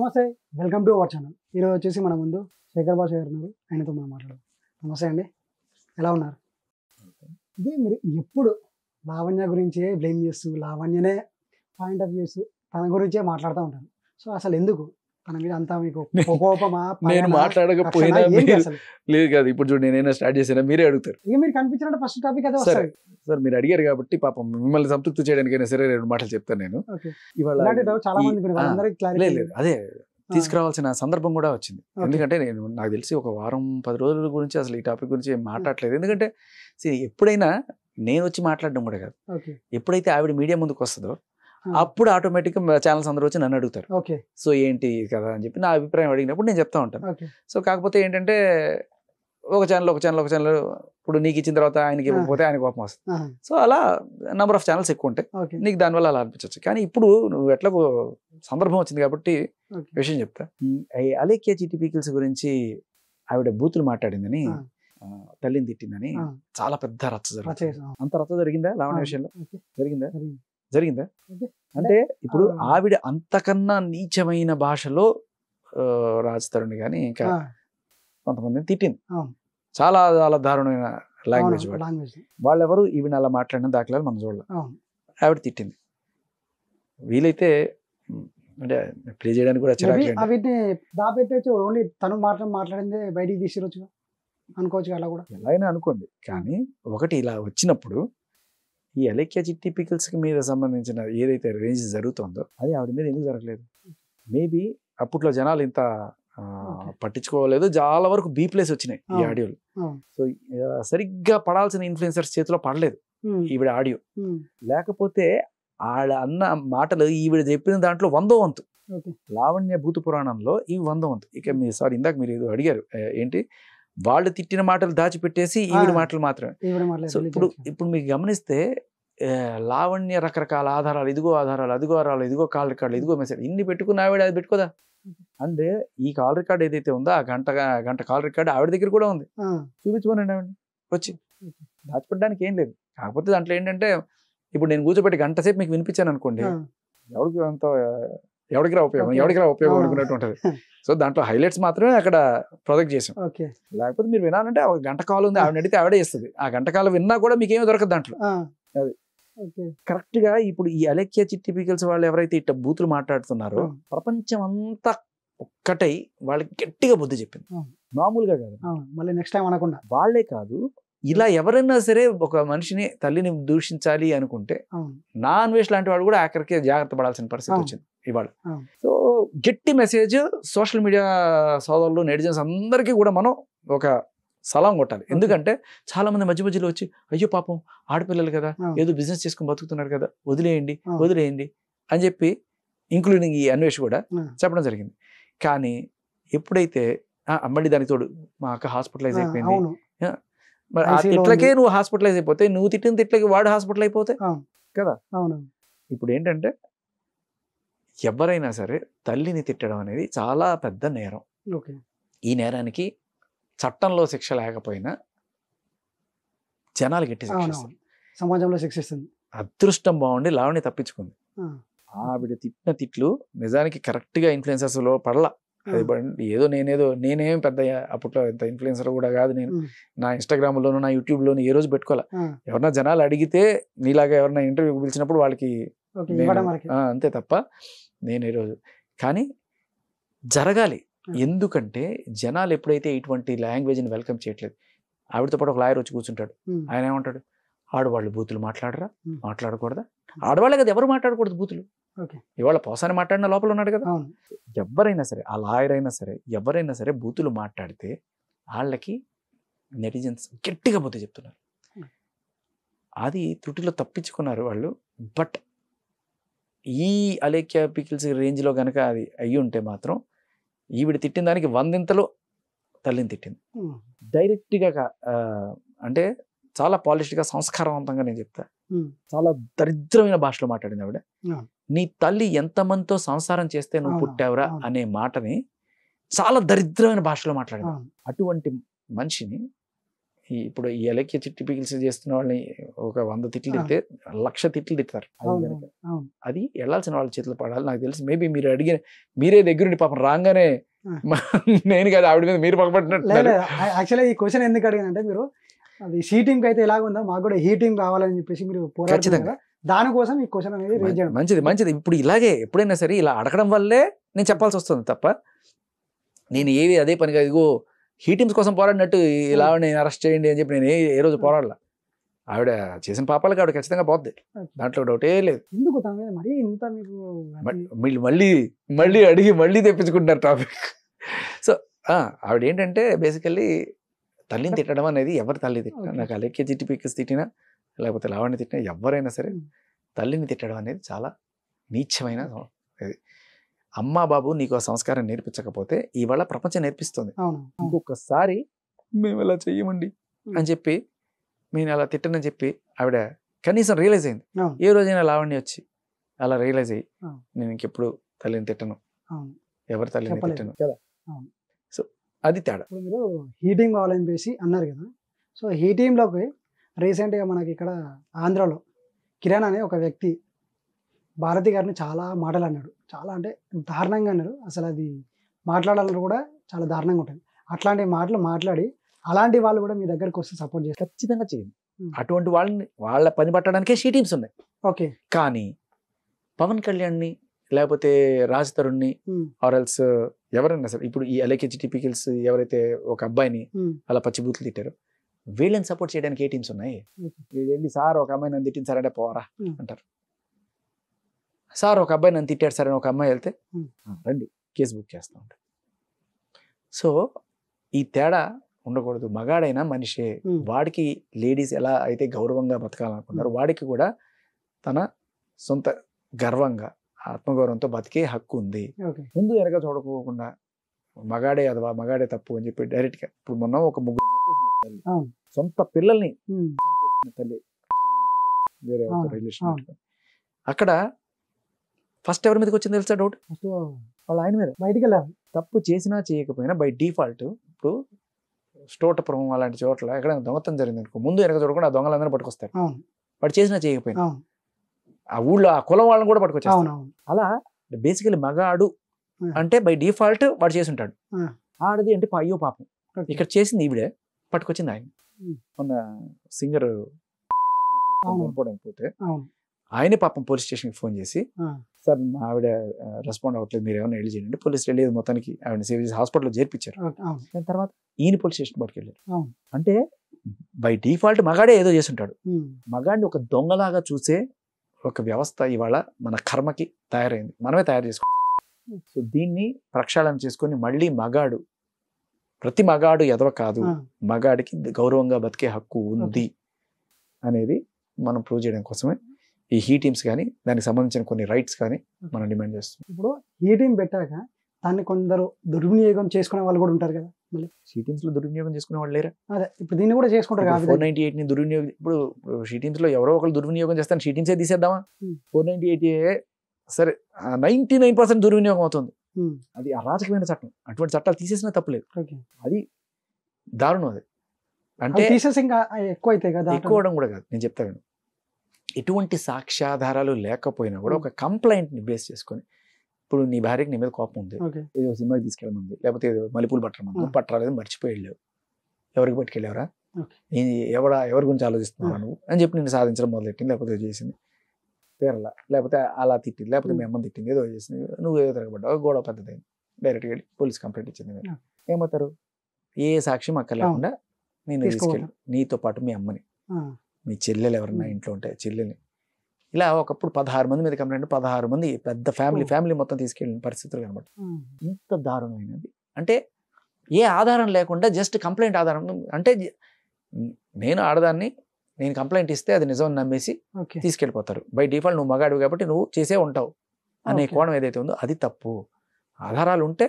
నమస్తే, welcome to our channel. ఈరోజు వచ్చేసి మన ముందు శేఖర్ భాష గారు ఉన్నారు. ఆయనతో మనం మాట్లాడదాం. నమస్తే అండి, ఎలా ఉన్నారు? ఇది మీరు ఎప్పుడు లావణ్య గురించే బ్లేమ్ చేస్తూ, లావణ్యనే పాయింట్ ఆఫ్ చేస్తూ తన గురించే మాట్లాడుతూ ఉంటారు. సో అసలు ఎందుకు తన మీద అంతా మీకు కోపమా? నేను మాట్లాడకపోయినా లేదు కాదు. ఇప్పుడు చూడండి, నేనైనా స్టార్ట్ చేసినా మీరే అడుగుతారు. ఇక మీరు కనిపించినట్టు ఫస్ట్ టాపిక్ అదే వస్తుంది. సార్ మీరు అడిగారు కాబట్టి పాపం మిమ్మల్ని సంతృప్తి చేయడానికైనా సరే 2 మాటలు చెప్తాను నేను. ఇవాళ చాలా మంది లేదు అదే తీసుకురావాల్సిన సందర్భం కూడా వచ్చింది. ఎందుకంటే నేను నాకు తెలిసి ఒక వారం 10 రోజుల గురించి అసలు ఈ టాపిక్ గురించి మాట్లాడలేదు. ఎందుకంటే ఎప్పుడైనా నేను వచ్చి మాట్లాడడం కూడా కాదు, ఎప్పుడైతే ఆవిడ మీడియా ముందుకు వస్తుందో అప్పుడు ఆటోమేటిక్గా ఛానల్స్ అందరూ వచ్చి నన్ను అడుగుతారు. సో ఏంటి కదా అని చెప్పి నా అభిప్రాయం అడిగినప్పుడు నేను చెప్తా ఉంటాను. సో కాకపోతే ఏంటంటే ఒక ఛానల్ ఇప్పుడు నీకు ఇచ్చిన తర్వాత ఆయనకి ఇవ్వకపోతే ఆయన కోపం వస్తుంది. సో అలా నెంబర్ ఆఫ్ ఛానల్స్ ఎక్కువ ఉంటాయి, నీకు దానివల్ల అలా అనిపించవచ్చు. కానీ ఇప్పుడు నువ్వు ఎట్లా సందర్భం వచ్చింది కాబట్టి విషయం చెప్తా. అలేఖ్య చిట్టి పీకిల్స్ గురించి ఆవిడ బూతులు మాట్లాడిందని, తల్లిని తిట్టిందని చాలా పెద్ద రచ్చ జరిగింది. అంత రచ్చ జరిగిందా లావణ్య విషయంలో? జరిగిందా అంటే ఇప్పుడు ఆవిడ అంతకన్నా నీచమైన భాషలో రాజ్ తరుణ్ కానీ ఇంకా కొంతమందిని తిట్టింది. చాలా చాలా దారుణమైన లాంగ్వేజ్. వాళ్ళెవరు ఈవిడ అలా మాట్లాడిన దాఖలాలు మనం చూడలేదు. ఆవిడ తిట్టింది. వీలైతే అంటే ప్లే చేయడానికి కూడా ఓన్లీ తను మాట్లాడింది బయటికి తీసుకురొచ్చు అనుకోవచ్చు. అలా కూడా ఎలా అయినా అనుకోండి, కానీ ఒకటి ఇలా వచ్చినప్పుడు ఈ అలేఖ్య చిట్టి పికిల్స్కి మీద సంబంధించిన ఏదైతే రేంజ్ జరుగుతుందో అది ఆవిడ మీద ఎందుకు జరగలేదు? మేబీ అప్పట్లో జనాలు ఇంత పట్టించుకోలేదు. చాలా వరకు బీప్లేస్ వచ్చినాయి ఈ ఆడియోలు. సో సరిగ్గా పడాల్సిన ఇన్ఫ్లుయెన్సర్స్ చేతిలో పడలేదు ఈవిడ ఆడియో. లేకపోతే ఆడ అన్న మాటలు ఈవిడ చెప్పిన దాంట్లో 100వ వంతు. లావణ్య భూత పురాణంలో ఇవి 100వ వంతు. ఇక మీ ఇందాక మీరు ఏదో అడిగారు, ఏంటి వాళ్ళు తిట్టిన మాటలు దాచిపెట్టేసి ఈవిడ మాటలు మాత్రమే. సో ఇప్పుడు మీకు గమనిస్తే లావణ్య రకరకాల ఆధారాలు, ఇదిగో ఆధారాలు, అదిగో ఆధారాలు, ఇదిగో కాల్ రికార్డు, ఇదిగో మెసేజ్, ఇన్ని పెట్టుకున్న ఆవిడ అది పెట్టుకోదా? అంటే ఈ కాల్ రికార్డ్ ఏదైతే ఉందో ఆ గంట కాల్ రికార్డ్ ఆవిడ దగ్గర కూడా ఉంది. చూపించుకోనండి ఆవిడ వచ్చి. దాచిపెట్టడానికి ఏం లేదు. కాకపోతే దాంట్లో ఏంటంటే ఇప్పుడు నేను కూర్చోబెట్టి గంట సేపు మీకు వినిపించాను అనుకోండి, ఎవరికి రా ఉపయోగం అనుకున్నట్టు ఉంటుంది. సో దాంట్లో హైలైట్స్ మాత్రమే అక్కడ ప్రొజెక్ట్ చేసాం. లేకపోతే మీరు వినాలంటే ఒక గంట కాల్ ఉంది, ఆవిడ అడిగితే ఆవిడే ఇస్తుంది. ఆ గంట కాలం విన్నా కూడా మీకు ఏమీ దొరకదు దాంట్లో. అది కరెక్ట్ గా ఇప్పుడు ఈ అలేఖ్య చిట్టి పీకిల్స్ వాళ్ళు ఎవరైతే ఇట్లా బూతులు మాట్లాడుతున్నారో ప్రపంచం అంతా ఒక్కటై వాళ్ళకి గట్టిగా బుద్ధి చెప్పింది. మామూలుగా కాదు, మళ్ళీ నెక్స్ట్ టైం అనకుండా. వాళ్లే కాదు, ఇలా ఎవరైనా సరే ఒక మనిషిని తల్లిని దూషించాలి అనుకుంటే నాన్ వేష్ లాంటి వాడు కూడా ఆఖరికి జాగ్రత్త పడాల్సిన పరిస్థితి వచ్చింది ఇవాళ. సో గట్టి మెసేజ్ సోషల్ మీడియా సోదరులు, నెటిజన్స్ అందరికీ కూడా మనం ఒక సలాం కొట్టాలి. ఎందుకంటే చాలా మంది మధ్యలో వచ్చి అయ్యో పాపం ఆడపిల్లలు కదా, ఏదో బిజినెస్ చేసుకుని బతుకుతున్నారు కదా, వదిలేయండి అని చెప్పి, ఇంక్లూడింగ్ ఈ అన్వేష్ కూడా చెప్పడం జరిగింది. కానీ ఎప్పుడైతే మళ్ళీ దానికి తోడు మా అక్క హాస్పిటలైజ్ అయిపోయింది, మరి ఆ తిట్లకే నువ్వు హాస్పిటలైజ్ అయిపోతే, నువ్వు తిట్టిన తిట్లకి వాడు హాస్పిటల్ అయిపోతే కదా. ఇప్పుడు ఏంటంటే ఎవరైనా సరే తల్లిని తిట్టడం అనేది చాలా పెద్ద నేరం. ఈ నేరానికి చట్టంలో శిక్ష లేకపోయినా జనాలు గట్టి సమాజంలో శిక్షిస్తుంది. అదృష్టం బాగుండి లావణ్య తప్పించుకుంది. ఆవిడ తిట్టిన తిట్లు నిజానికి కరెక్ట్ గా ఇన్ఫ్లుయెన్సర్స్ లో పడలా. అది ఏదో నేనేం పెద్ద అప్పట్లో ఎంత ఇన్ఫ్లుయెన్సర్ కూడా కాదు. నేను నా ఇన్స్టాగ్రామ్ లోను నా యూట్యూబ్ లోను ఏ రోజు పెట్టుకోవాలా. ఎవరన్నా జనాలు అడిగితే నీలాగా ఎవరన్నా ఇంటర్వ్యూకి పిలిచినప్పుడు వాళ్ళకి అంతే తప్ప నేను ఏ రోజు. కానీ జరగాలి, ఎందుకంటే జనాలు ఎప్పుడైతే ఇటువంటి లాంగ్వేజ్ని వెల్కమ్ చేయట్లేదు. ఆవిడతో పాటు ఒక లాయర్ వచ్చి కూర్చుంటాడు, ఆయన ఏమంటాడు, ఆడవాళ్ళు బూతులు మాట్లాడకూడదా? ఆడవాళ్ళే కదా, ఎవరు మాట్లాడకూడదు బూతులు. ఇవాళ పోసాని మాట్లాడిన లోపల ఉన్నాడు కదా. ఎవరైనా సరే, ఆ లాయర్ అయినా సరే, ఎవరైనా సరే బూతులు మాట్లాడితే వాళ్ళకి నెటిజన్స్ గట్టిగా బుద్ధి చెప్తున్నారు. అది త్రుటిలో తప్పించుకున్నారు వాళ్ళు. బట్ ఈ అలేఖ్య పికిల్స్ రేంజ్లో కనుక అది అయ్యి ఉంటే మాత్రం ఈవిడ తిట్టిన దానికి 100ంతలు తల్లిని తిట్టింది. డైరెక్ట్గా అంటే చాలా పాలిష్డ్గా, సంస్కారవంతంగా నేను చెప్తా, చాలా దరిద్రమైన భాషలో మాట్లాడింది ఆవిడ. నీ తల్లి ఎంతమందితో సంసారం చేస్తే నువ్వు పుట్టావురా అనే మాటని చాలా దరిద్రమైన భాషలో మాట్లాడింది. అటువంటి మనిషిని ఇప్పుడు ఈ ఎలక్కి చిట్టి పికిల్స్ చేస్తున్న వాళ్ళని ఒక 100 తిట్లు తిడితే 1,00,000 తిట్లు తిడతారు. అది వెళ్ళాల్సిన వాళ్ళ చేతులు పడాలి. నాకు తెలిసి మేబీ మీరు అడిగిన మీరే దగ్గరుండి పాపం రాగానే నేను కదా ఆవిడ మీద మీరు పగబట్టినట్టు. యాక్చువల్గా ఈ క్వశ్చన్ ఎందుకు అడిగానంటే, మీరు అది సి టీంకి అయితే ఎలాగుందో మాకు కూడా ఈ టీం కావాలని చెప్పేసి మీరు పోరాడుతున్నారు కదా, దానికోసం ఈ క్వశ్చన్ అనేది రేజ్ చేయడం. మంచిది. ఇప్పుడు ఇలాగే ఎప్పుడైనా సరే ఇలా అడగడం వల్లే నేను చెప్పాల్సి వస్తుంది తప్ప నేను ఏవి అదే పనిగా ఇదిగో హీ టీమ్స్ కోసం పోరాడినట్టు ఇలా నేను అరెస్ట్ చేయండి అని చెప్పి నేను ఏ రోజు పోరాడలా. ఆవిడ చేసిన పాపాలకి ఆవిడ ఖచ్చితంగా పోద్ది, దాంట్లో డౌటే లేదు. ఎందుకు మరి ఇంత మీరు మళ్ళీ అడిగి మళ్ళీ తెప్పించుకుంటారు టాపిక్. సో ఆవిడ ఏంటంటే బేసికల్లీ తల్లిని తిట్టడం అనేది ఎవరు తల్లి తిట్టినా, నాకు అలెక్కే చిట్టి పిక్స్ తిట్టినా లేకపోతే లావణ్య తిట్టినా ఎవరైనా సరే తల్లిని తిట్టడం అనేది చాలా నీచమైన ఇది. అమ్మా బాబు నీకు ఆ సంస్కారం నేర్పించకపోతే ఇవాళ ప్రపంచం నేర్పిస్తుంది. ఇంకొకసారి మేము ఇలా చెయ్యమండి అని చెప్పి నేను అలా తిట్టనని చెప్పి ఆవిడ కనీసం రియలైజ్ అయింది. ఏ రోజైనా లావణ్య వచ్చి అలా రియలైజ్ అయ్యి నేను ఇంకెప్పుడు తల్లిని తిట్టను, ఎవరి తల్లిని తిట్టను కదా. సో అది తేడా. ఇప్పుడు మీరు హీటింగ్ కావాలని చెప్పేసి అన్నారు కదా, సో హీటింగ్లోకి రీసెంట్గా మనకి ఇక్కడ ఆంధ్రాలో కిరణ్ అనే ఒక వ్యక్తి భారతి గారిని చాలా మాటలు అన్నాడు, చాలా అంటే దారుణంగా అన్నారు. అసలు అది మాట్లాడాలని కూడా చాలా దారుణంగా ఉంటుంది. అట్లాంటి మాటలు మాట్లాడి అలాంటి వాళ్ళు కూడా మీ దగ్గరకు వస్తే సపోర్ట్ చేస్తారు? ఖచ్చితంగా చేయండి. అటువంటి వాళ్ళ పని పట్టడానికే షీ టీమ్స్ ఉన్నాయి. ఓకే, కానీ పవన్ కళ్యాణ్ని లేకపోతే రాజ్ తరుణ్ని ఆర్ఎల్స్ ఎవరైనా సరే ఇప్పుడు ఈ అలెక్కి చిట్టి పికిల్స్ ఎవరైతే ఒక అబ్బాయిని అలా పచ్చిబూతులు తిట్టారో వీళ్ళని సపోర్ట్ చేయడానికి ఏ టీమ్స్ ఉన్నాయి? వెళ్ళి సార్ ఒక అమ్మాయి నన్ను తిట్టింది సరే పోరా అంటారు. సార్ ఒక అబ్బాయి నన్ను తిట్టాడు సరే ఒక అమ్మాయి వెళ్తే రండి కేసు బుక్ చేస్తూ ఉంటారు. సో ఈ తేడా ఉండకూడదు. మగాడైనా మనిషే, వాడికి లేడీస్ ఎలా అయితే గౌరవంగా బతకాలనుకున్నారు వాడికి కూడా తన సొంత గర్వంగా ఆత్మగౌరవంతో బతికే హక్కు ఉంది. ముందు వెనక చూడకోకుండా మగాడే అదవా మగాడే తప్పు అని చెప్పి డైరెక్ట్గా ఇప్పుడు మొన్న ఒక ముగ్గురు సొంత పిల్లల్ని తల్లి వేరే రిలేషన్ అక్కడ ఫస్ట్ ఎవరి మీదకి వచ్చింది తెలుసా డౌట్? వాళ్ళ ఆయన మీద. బయటికి వెళ్ళారు. తప్పు చేసినా చేయకపోయినా బై డిఫాల్ట్ ఇప్పుడు స్టోటపురం అలాంటి చోట్ల ఎక్కడైనా దొంగతనం జరిగింది అనుకో ముందు వెనక చూడకుండా ఆ దొంగలందరూ పట్టుకొస్తారు. వాడు చేసినా చేయకపోయినా ఆ ఊళ్ళో ఆ కులం వాళ్ళని కూడా పట్టుకొచ్చారు. అలా బేసికలీ మగాడు అంటే బై డిఫాల్ట్ వాడు చేసి ఉంటాడు. ఆడది అంటే అయ్యో పాపం ఇక్కడ చేసింది ఈవిడే పట్టుకొచ్చింది ఆయన. మొన్న సింగర్ పోతే ఆయనే పాపం పోలీస్ స్టేషన్కి ఫోన్ చేసి సార్ మా ఆవిడ రెస్పాండ్ అవ్వట్లేదు మీరు ఏమైనా వెళ్ళి చేయండి. పోలీస్ వెళ్ళేది మొత్తానికి ఆవిడ సేవ్ చేసి హాస్పిటల్లో చేర్పించారు. దాని తర్వాత ఈయన పోలీస్ స్టేషన్ పట్టుకెళ్ళారు. అంటే బై డిఫాల్ట్ మగాడే ఏదో చేసి ఉంటాడు. మగాడిని ఒక దొంగలాగా చూసే ఒక వ్యవస్థ ఇవాళ మన కర్మకి తయారైంది, మనమే తయారు చేసుకుంటాం. సో దీన్ని ప్రక్షాళన చేసుకొని మళ్ళీ మగాడు ప్రతి మగాడు ఎదవ కాదు, మగాడికి గౌరవంగా బతికే హక్కు ఉంది అనేది మనం ప్రూవ్ చేయడం కోసమే ఈ హీ టీమ్స్ కానీ దానికి సంబంధించిన కొన్ని రైట్స్ కానీ మనం డిమాండ్ చేస్తాం. ఇప్పుడు హీ టీమ్ పెట్టాక దాన్ని కొందరు దుర్వినియోగం చేసుకునే వాళ్ళు కూడా ఉంటారు కదా. మళ్ళీ షీ టీమ్స్ లో దుర్వినియోగం చేసుకునే వాళ్ళు లేరా? అదే ఇప్పుడు దీన్ని కూడా చేసుకుంటారు. 498 ని దుర్వినియోగం ఇప్పుడు షీ టీమ్స్ లో ఎవరో ఒకరు దుర్వినియోగం చేస్తాను షీ టీమ్సే తీసేద్దామా? 498 సరే 99% దుర్వినియోగం అవుతుంది. అది అరాచకమైన చట్టం. అటువంటి చట్టాలు తీసేసినా తప్పులేదు. అది దారుణం. అది అంటే ఎక్కువ అయితే కదా, ఎక్కువ అవడం కూడా కాదు. నేను చెప్తాను, ఎటువంటి సాక్ష్యాధారాలు లేకపోయినా కూడా ఒక కంప్లైంట్ని బేస్ చేసుకొని ఇప్పుడు నీ భార్యకి నీ మీద కోపం ఉంది, ఏదో సినిమాకి తీసుకెళ్ళమంది లేకపోతే ఏదో మల్లెపూలు పట్టమంది పట్టరాలేదు మర్చిపోయి వెళ్ళావు, ఎవరికి పట్టుకెళ్ళావరా, ఎవరి గురించి ఆలోచిస్తున్నావు నువ్వు అని చెప్పి నేను సాధించడం మొదలెట్టింది, లేకపోతే చేసింది పేరలా, లేకపోతే అలా తిట్టింది, లేకపోతే మీ అమ్మని తిట్టింది, ఏదో చేసింది, నువ్వు ఏదో తిరగబడ్డావు, గొడవ పెద్దదైంది, డైరెక్ట్గా వెళ్ళి పోలీస్ కంప్లైంట్ ఇచ్చింది. మీరు ఏమవుతారు? ఏ సాక్ష్యం అక్కడ లేకుండా నేను తీసుకెళ్ళి నీతో పాటు మీ అమ్మని మీ చెల్లెలు ఎవరన్నా ఇంట్లో ఉంటే చెల్లెల్ని ఇలా ఒకప్పుడు 16 మంది మీద కంప్లైంట్ 16 మంది పెద్ద ఫ్యామిలీ మొత్తం తీసుకెళ్ళిన పరిస్థితులు కనబడతాయి. ఇంత దారుణమైనది అంటే ఏ ఆధారం లేకుండా జస్ట్ కంప్లైంట్ ఆధారం అంటే నేను ఆడదాన్ని నేను కంప్లైంట్ ఇస్తే అది నిజం నమ్మేసి తీసుకెళ్ళిపోతారు. బై డిఫాల్ట్ నువ్వు మగాడు కాబట్టి నువ్వు చేసే ఉంటావు అనే కోణం ఏదైతే ఉందో అది తప్పు. ఆధారాలు ఉంటే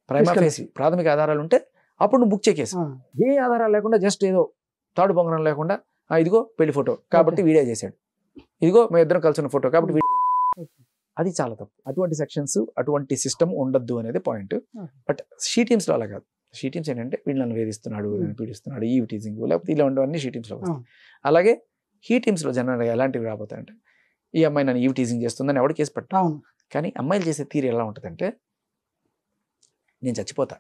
ప్రైమా ఫేసి ప్రాథమిక ఆధారాలు ఉంటే అప్పుడు నువ్వు బుక్ చేకేసి ఏ ఆధారాలు లేకుండా జస్ట్ ఏదో తాడు బొంగరం లేకుండా ఇదిగో పెళ్లి ఫోటో కాబట్టి వీడియో చేశాడు, ఇదిగో మేము ఇద్దరం కలిసిన ఫోటో కాబట్టి వీడియో, అది చాలా తప్పు. అటువంటి సెక్షన్స్ అటువంటి సిస్టమ్ ఉండద్దు అనేది పాయింట్. బట్ షీ టీమ్స్లో అలా కాదు. షీ టీమ్స్ ఏంటంటే వీళ్ళు నన్ను వేధిస్తున్నాడు, నన్ను పీడిస్తున్నాడు, ఈ టీజింగ్ లేకపోతే ఇలాంటివన్నీ షీ టీమ్స్లో వస్తాయి. అలాగే హీ టీమ్స్లో జనరల్గా ఎలాంటివి రాబోతాయంటే ఈ అమ్మాయి నన్ను ఈవ్ టీజింగ్ చేస్తుందని ఎవడు కేసు పెట్టాను. కానీ అమ్మాయిలు చేసే తీరు ఎలా ఉంటుందంటే నేను చచ్చిపోతా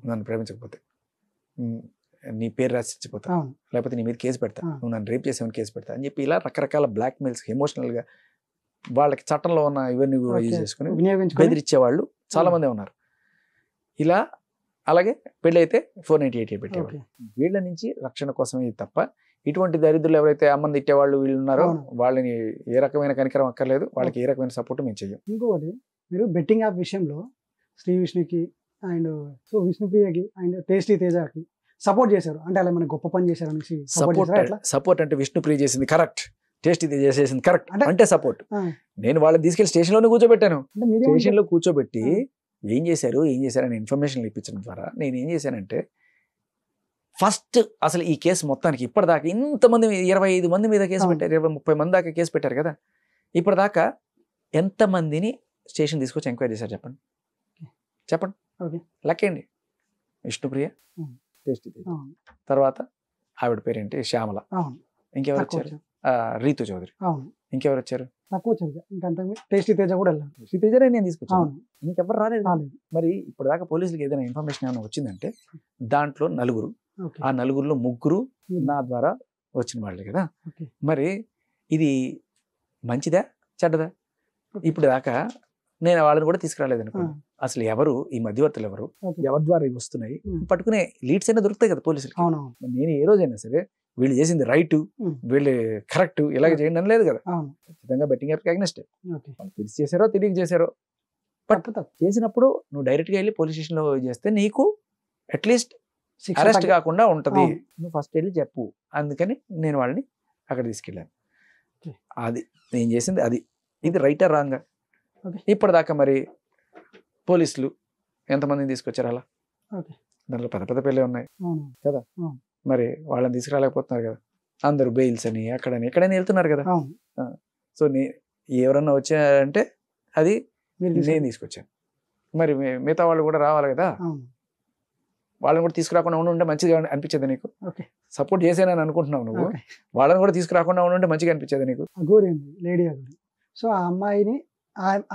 నన్ను ప్రేమించకపోతే, నీ పేరు రాసి చచ్చిపోతా, లేకపోతే నీ మీద కేసు పెడతా, నువ్వు నన్ను రేప్ చేసావని కేసు పెడతా అని చెప్పి ఇలా రకరకాల బ్లాక్ మెయిల్స్ ఎమోషనల్గా వాళ్ళకి చట్టంలో ఉన్న ఇవన్నీ కూడా యూజ్ చేసుకుని బెదిరించే వాళ్ళు చాలా మంది ఉన్నారు. ఇలా అలాగే పెళ్ళి అయితే 498 పెట్టేవాళ్ళు. వీళ్ళ నుంచి రక్షణ కోసమే ఇది తప్ప ఇటువంటి దరిద్రులు ఎవరైతే అమ్మని తిట్టేవాళ్ళు వీళ్ళు ఉన్నారో వాళ్ళని ఏ రకమైన కనికరం అక్కర్లేదు, వాళ్ళకి ఏ రకమైన సపోర్ట్ మేము చెయ్యం. ఇంకొకటి మీరు బెట్టింగ్ యాప్ విషయంలో శ్రీ విష్ణుకి అండ్ సో విష్ణుప్రియకి అండ్ టేస్టీ తేజకి సపోర్ట్ చేశారు అంటే అలా మన గొప్ప పని చేశారు అనేసి సపోర్ట్ అంటే విష్ణుప్రియ చేసింది కరెక్ట్, టేస్టీ తేజ చేసింది కరెక్ట్ అంటే సపోర్ట్. నేను వాళ్ళని తీసుకెళ్లి స్టేషన్లోనే కూర్చోబెట్టాను. స్టేషన్లో కూర్చోబెట్టి ఏం చేశారు అని ఇన్ఫర్మేషన్ ఇప్పించడం ద్వారా నేను ఏం చేశానంటే ఫస్ట్ అసలు ఈ కేసు మొత్తానికి ఇప్పటిదాకా ఇంతమంది 25 మంది మీద కేసు పెట్టారు, 20-30 మంది దాకా కేసు పెట్టారు కదా, ఇప్పటిదాకా ఎంతమందిని స్టేషన్ తీసుకొచ్చి ఎంక్వైరీ చేశారు చెప్పండి లెక్కండి. విష్ణుప్రియ, టేస్టీ తేజ, తర్వాత ఆవిడ పేరేంటి శ్యామల, ఇంకెవరు వచ్చారు రీతు చౌదరి, ఇంకెవరు వచ్చారు టేస్టీ తేజ కూడా టేస్టీ తేజనే నేను తీసుకొచ్చాను, ఇంకెవరు రాలేదు. మరి ఇప్పటిదాకా పోలీసులకు ఏదైనా ఇన్ఫర్మేషన్ ఏమైనా వచ్చిందంటే దాంట్లో 4, ఆ 4లో 3 నా ద్వారా వచ్చిన వాళ్ళే కదా. మరి ఇది మంచిదా చెడ్డదా? ఇప్పుడు దాకా నేను వాళ్ళని కూడా తీసుకురాలేదు అనుకో, అసలు ఎవరు ఈ మధ్యవర్తులు ఎవరి ద్వారా ఇవి వస్తున్నాయి పట్టుకునే లీడ్స్ అయినా దొరుకుతాయి కదా పోలీసులకి. నేను ఏ రోజైనా సరే వీళ్ళు చేసింది రైట్, వీళ్ళు కరెక్ట్, ఇలాగ చేయండి అని లేదు కదా. ఖచ్చితంగా బెట్టింగ్ యాప్ అగ్నెస్ట్ వాళ్ళు తెలిసి చేశారో తెలియక చేశారో, బట్ చేసినప్పుడు నువ్వు డైరెక్ట్గా వెళ్ళి పోలీస్ స్టేషన్లో చేస్తే నీకు అట్లీస్ట్ అరెస్ట్ కాకుండా ఉంటుంది. నువ్వు ఫస్ట్ వెళ్ళి చెప్పు. అందుకని నేను వాళ్ళని అక్కడ తీసుకెళ్ళాను. అది నేను చేసింది అది. ఇది రైటా రాంగా? ఇప్పటిదాకా మరి పోలీసులు ఎంతమందిని తీసుకొచ్చారు అలా? దాంట్లో పెద్ద పెళ్ళే ఉన్నాయి కదా, మరి వాళ్ళని తీసుకురాలేకపోతున్నారు కదా. అందరూ బెయిల్స్ అని అక్కడని ఎక్కడైనా వెళ్తున్నారు కదా. సో ఎవరన్నా వచ్చారంటే అది నేను తీసుకొచ్చాను. మరి మిగతా వాళ్ళు కూడా రావాలి కదా, వాళ్ళని కూడా తీసుకురాకుండా ఉంటే మంచిగా అనిపించేది నీకు? సపోర్ట్ చేసేనని అనుకుంటున్నావు నువ్వు, వాళ్ళని కూడా తీసుకురాకుండా ఉంటే మంచిగా అనిపించేది నీకు? అఘోరి అండి, లేడీ అఘోరి. సో ఆ అమ్మాయిని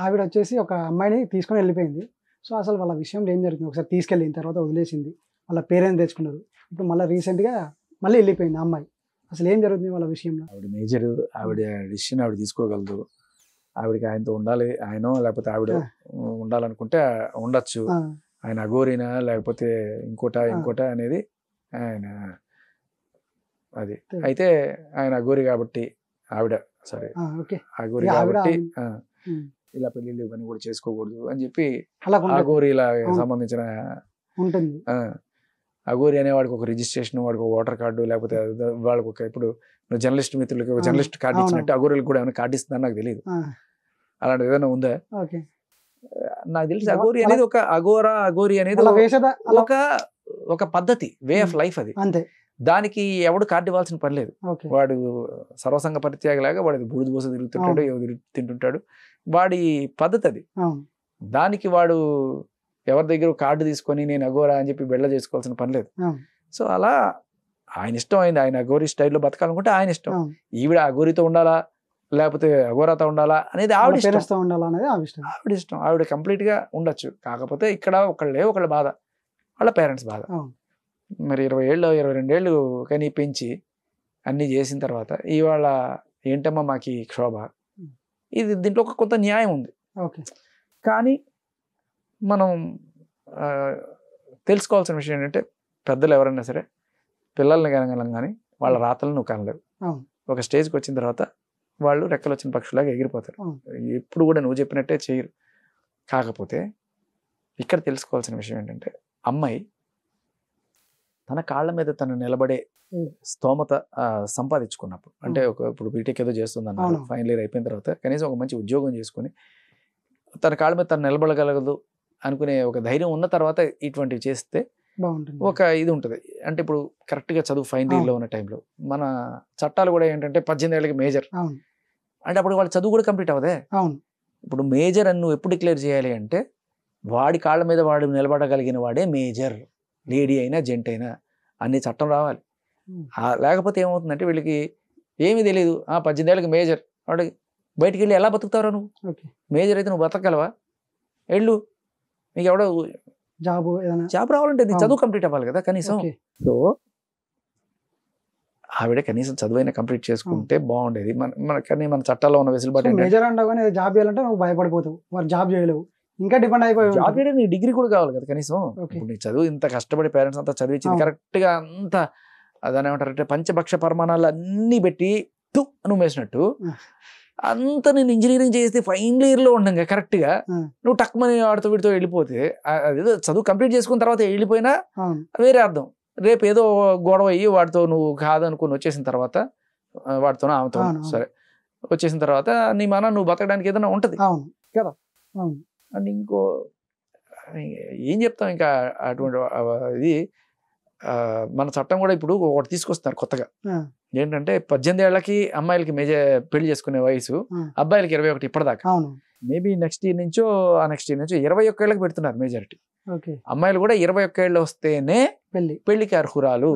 ఆవిడ వచ్చేసి ఒక అమ్మాయిని తీసుకొని వెళ్ళిపోయింది. సో అసలు వాళ్ళ విషయంలో ఏం జరుగుతుంది? ఒకసారి తీసుకెళ్ళిన తర్వాత వదిలేసింది, వాళ్ళ పేరెంట్స్ తెచ్చుకున్నారు, ఇప్పుడు మళ్ళీ రీసెంట్గా మళ్ళీ వెళ్ళిపోయింది అమ్మాయి. అసలు ఏం జరుగుతుంది వాళ్ళ విషయంలో? ఆవిడ మేజర్, ఆవిడ డిసిషన్ ఆవిడ తీసుకోగలదు. ఆవిడకి ఆయనతో ఉండాలి, ఆయన లేకపోతే ఆవిడ ఉండాలనుకుంటే ఉండొచ్చు. ఆయన అఘోరినా లేకపోతే ఇంకోట అనేది ఆయన అది. అయితే ఆయన అఘోరి కాబట్టి ఆవిడ సరే అఘోరి కాబట్టి ఇలా పెళ్ళిళ్ళు ఇవన్నీ కూడా చేసుకోకూడదు అని చెప్పి అఘోరి ఇలా సంబంధించిన ఉంటుంది. అఘోరి అనే వాడికి ఒక రిజిస్ట్రేషన్, వాడికి ఒక ఓటర్ కార్డు, లేకపోతే వాళ్ళకి ఒక ఇప్పుడు నువ్వు జర్నలిస్ట్ మిత్రులకి ఒక జర్నలిస్ట్ కార్డు ఇచ్చినట్టు అఘోరీలకు కూడా ఏమైనా కార్డు ఇస్తుందని నాకు తెలియదు. అలాంటిది ఏదైనా ఉందా? నాకు తెలిసి అఘోరి అనేది ఒక అఘోరి అనేది ఒక పద్ధతి, వే ఆఫ్ లైఫ్ అది. దానికి ఎవడు కార్డు ఇవ్వాల్సిన పని లేదు. వాడు సర్వసంగ పరిత్యాగలాగా వాడు బూడిద బోస తిరుగుతుంటాడు, ఎవరు తింటుంటాడు, వాడి పద్ధతి అది. దానికి వాడు ఎవరి దగ్గర కార్డు తీసుకొని నేను అఘోరా అని చెప్పి బెళ్ళ చేసుకోవాల్సిన పని లేదు. సో అలా ఆయన ఇష్టం అయింది, ఆయన అఘోరి స్టైల్లో బతకాలనుకుంటే ఆయన ఇష్టం. ఈవిడ అఘోరితో ఉండాలా లేకపోతే అఘోరాతో ఉండాలా అనేది ఆవిడ ఇష్టం. ఆవిడ కంప్లీట్ గా ఉండొచ్చు. కాకపోతే ఇక్కడ ఒకళ్ళ బాధ, వాళ్ళ పేరెంట్స్ బాధ. మరి 20 ఏళ్ళు 22 ఏళ్ళు కానీ పెంచి అన్ని చేసిన తర్వాత ఇవాళ ఏంటమ్మా మాకు ఈ క్షోభ, ఇది దీంట్లో ఒక కొంత న్యాయం ఉంది. కానీ మనం తెలుసుకోవాల్సిన విషయం ఏంటంటే పెద్దలు ఎవరైనా సరే పిల్లల్ని కనగలం కానీ వాళ్ళ రాతలను నువ్వు కనలేవు. ఒక స్టేజ్కి వచ్చిన తర్వాత వాళ్ళు రెక్కలు వచ్చిన పక్షులాగా ఎగిరిపోతారు. ఎప్పుడు కూడా నువ్వు చెప్పినట్టే చేయరు. కాకపోతే ఇక్కడ తెలుసుకోవాల్సిన విషయం ఏంటంటే అమ్మాయి తన కాళ్ళ మీద తను నిలబడే స్తోమత సంపాదించుకున్నప్పుడు, అంటే ఇప్పుడు బీటెక్ ఏదో చేస్తుందన్న ఫైనల్ ఇయర్ అయిపోయిన తర్వాత కనీసం ఒక మంచి ఉద్యోగం చేసుకుని తన కాళ్ళ మీద తను నిలబడగలగదు అనుకునే ఒక ధైర్యం ఉన్న తర్వాత ఇటువంటివి చేస్తే ఒక ఇది ఉంటుంది. అంటే ఇప్పుడు కరెక్ట్గా చదువు ఫైనల్ ఇయర్లో ఉన్న టైంలో మన చట్టాలు కూడా ఏంటంటే 18 ఏళ్ళకి మేజర్ అంటే అప్పుడు వాళ్ళ చదువు కూడా కంప్లీట్ అవ్వదే. ఇప్పుడు మేజర్ అని నువ్వు ఎప్పుడు డిక్లేర్ చేయాలి అంటే వాడి కాళ్ళ మీద వాడు నిలబడగలిగిన వాడే మేజర్. లేడీ అయినా జెంట్ అయినా అన్ని చట్టం రావాలి. లేకపోతే ఏమవుతుందంటే వీళ్ళకి ఏమీ తెలియదు. 18 ఏళ్ళకి మేజర్, వాడికి బయటికి వెళ్ళి ఎలా బతుకుతావు నువ్వు? మేజర్ అయితే నువ్వు బతకగలవా? వెళ్ళు, నీకు ఎవడో జాబ్ రావాలంటే నీ చదువు కంప్లీట్ అవ్వాలి కదా కనీసం. సో ఆవిడ కనీసం చదువైనా కంప్లీట్ చేసుకుంటే బాగుండేది. కానీ మన చట్టాల్లో ఉన్న వెసులుబాటు జాబ్ చేయాలంటే నువ్వు భయపడిపోతావు, మరి జాబ్ చేయలేవు, ఇంకా డిపెండ్ అయిపోయి. జాబ్ చేయడం నీ డిగ్రీ కూడా కావాలి కదా కనీసం. ఇప్పుడు నీ చదువు ఇంత కష్టపడి పేరెంట్స్ అంతా చదివించింది కరెక్ట్ గా అంతా అదని ఏమంటారంటే పంచభక్ష పరిమాణాలు అన్ని పెట్టి నువ్వు వేసినట్టు అంత నేను ఇంజనీరింగ్ చేస్తే ఫైనల్ ఇయర్ లో ఉండగా కరెక్ట్ గా నువ్వు టక్మని వాడితో వీడితో వెళ్ళిపోతే అదేదో చదువు కంప్లీట్ చేసుకున్న తర్వాత వెళ్ళిపోయినా వేరే అర్థం. రేపు ఏదో గొడవ అయ్యి వాడితో నువ్వు కాదనుకుని వచ్చేసిన తర్వాత వాడితో ఆమెతో సరే వచ్చేసిన తర్వాత నీ మన నువ్వు బతకడానికి ఏదైనా ఉంటది కదా. అండ్ ఇంకో ఏం చెప్తాం ఇంకా అటువంటి ఇది మన చట్టం కూడా ఇప్పుడు ఒకటి తీసుకొస్తున్నారు కొత్తగా. ఏంటంటే 18 ఏళ్లకి అమ్మాయిలకి పెళ్లి చేసుకునే వయసు, అబ్బాయిలకి 21 ఇప్పటిదాకా. మేబీ నెక్స్ట్ ఇయర్ నుంచో 21 ఏళ్ళకి పెడుతున్నారు మెజారిటీ. అమ్మాయిలు కూడా 21 ఏళ్ళు వస్తేనే పెళ్లికి అర్హురాలు.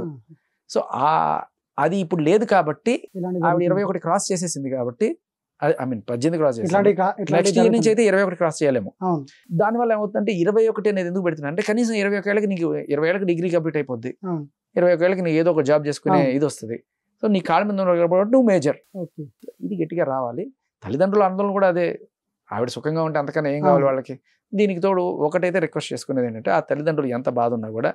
సో అది ఇప్పుడు లేదు కాబట్టి ఆవిడ 21 క్రాస్ చేసేసింది కాబట్టి, ఐ మీన్ 18 క్రాస్ చేసింది. నెక్స్ట్ ఇయర్ నుంచి అయితే 21 క్రాస్ చేయాలేమో. దానివల్ల ఏమవుతుందంటే 21 అనేది ఎందుకు పెడుతున్నా అంటే కనీసం 21 ఏళ్ళకి నీకు 20 ఏళ్ళకి డిగ్రీ కంప్లీట్ అయిపోద్ది, 21 ఏళ్ళకి నీకు ఏదో ఒక జాబ్ చేసుకునే ఇది వస్తుంది. సో నీ కాళ్ళ మీద నువ్వు మేజర్. ఇది గట్టిగా రావాలి. తల్లిదండ్రుల ఆందోళన కూడా అదే, ఆవిడ సుఖంగా ఉంటే అంతకన్నా ఏం కావాలి వాళ్ళకి. దీనికి తోడు ఒకటైతే రిక్వెస్ట్ చేసుకునేది ఏంటంటే ఆ తల్లిదండ్రులు ఎంత బాధ ఉన్నా కూడా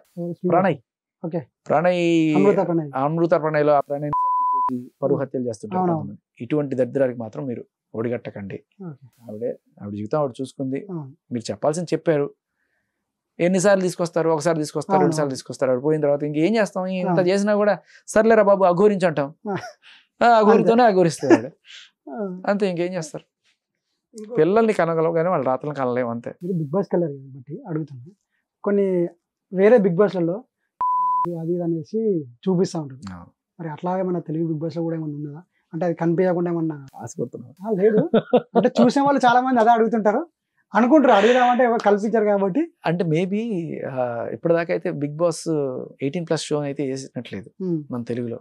అమృత ప్రణయ్లో ఆ ప్రణయ్ పరువు హత్యలు చేస్తుంటారు. ఇటువంటి దరిద్రానికి మాత్రం మీరు ఒడిగట్టకండి. ఆవిడ జీవితం ఆవిడ చూసుకుంది, మీరు చెప్పాల్సింది చెప్పారు. ఎన్నిసార్లు తీసుకొస్తారు? ఒకసారి తీసుకొస్తారు, 2 సార్లు తీసుకొస్తారు. ఆవిడ పోయిన తర్వాత ఇంకేం చేస్తాం? ఇంత చేసినా కూడా సర్లేరా బాబు అఘోరించి అంటాం. అఘోరితోనే అఘోరిస్తారు అంతే, ఇంకేం చేస్తారు? పిల్లల్ని కనగలవు కానీ వాళ్ళ రాత్రులను కనలేము అంతే. బిగ్ బాస్ కలర్ బట్టి అడుగుతున్నాను, కొన్ని వేరే బిగ్ బాస్లలో అది అనేసి చూపిస్తూ ఉంటుంది. మరి అట్లాగే మన తెలుగు బిగ్ బాస్ లో కూడా ఏమన్నా ఉన్నదా? అంటే అది కనిపించకుండా ఏమన్నా ఆశపడుతున్నా లేదు. అంటే చూసే వాళ్ళు చాలా మంది అదే అడుగుతుంటారు, అనుకుంటారు అడుగుదామంటే ఎవరు కల్పించారు కాబట్టి. అంటే మేబీ ఇప్పటిదాకా అయితే బిగ్ బాస్ 18+ షో అయితే వేసినట్లేదు మన తెలుగులో.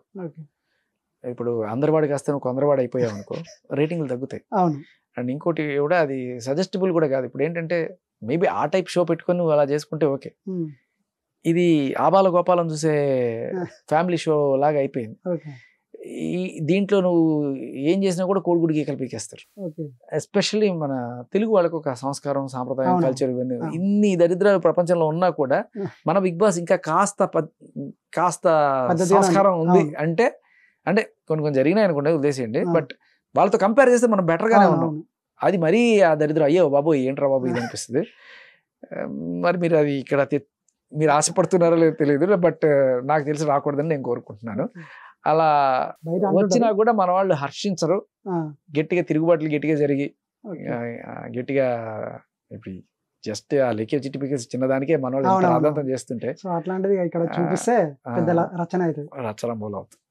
ఇప్పుడు అందరివాడి కాస్త నువ్వు కొందరివాడు అయిపోయావు అనుకో, రేటింగ్లు తగ్గుతాయి. అవును. అండ్ ఇంకోటి కూడా అది సజెస్టబుల్ కూడా కాదు. ఇప్పుడు ఏంటంటే మేబీ ఆ టైప్ షో పెట్టుకొని నువ్వు అలా చేసుకుంటే ఓకే. ఇది ఆబాల గోపాలం చూసే ఫ్యామిలీ షో లాగా అయిపోయింది. దీంట్లో నువ్వు ఏం చేసినా కూడా కోడిగుడి గీకలు పీకేస్తారు. ఎస్పెషల్లీ మన తెలుగు వాళ్ళకు ఒక సంస్కారం, సాంప్రదాయం, కల్చర్ ఇవన్నీ ఇన్ని దరిద్రాలు ప్రపంచంలో ఉన్నా కూడా మన బిగ్ బాస్ ఇంకా కాస్త సంస్కారం ఉంది. అంటే కొన్ని జరిగినాయి అనుకోండి, ఉద్దేశండి. బట్ వాళ్ళతో కంపేర్ చేస్తే మనం బెటర్ గానే ఉన్నాం. అది మరీ ఆ దరిద్రం అయ్యో బాబు ఏంట్రా బాబు ఇది అనిపిస్తుంది. మరి మీరు అది ఇక్కడ మీరు ఆశపడుతున్నారో లేదో తెలియదు, బట్ నాకు తెలిసి రాకూడదని నేను కోరుకుంటున్నాను. అలా వచ్చినా కూడా మన వాళ్ళు హర్షించరు. గట్టిగా తిరుగుబాట్లు గట్టిగా జరిగి గట్టిగా ఇప్పుడు జస్ట్ ఆ లెక్క చిట్టిపికేసి చిన్నదానికే మన వాళ్ళు రాద్ధాంతం చేస్తుంటే అట్లాంటిది ఇక్కడ చూపిస్తే రచన అవుతుంది, రచన మూలం అవుతుంది.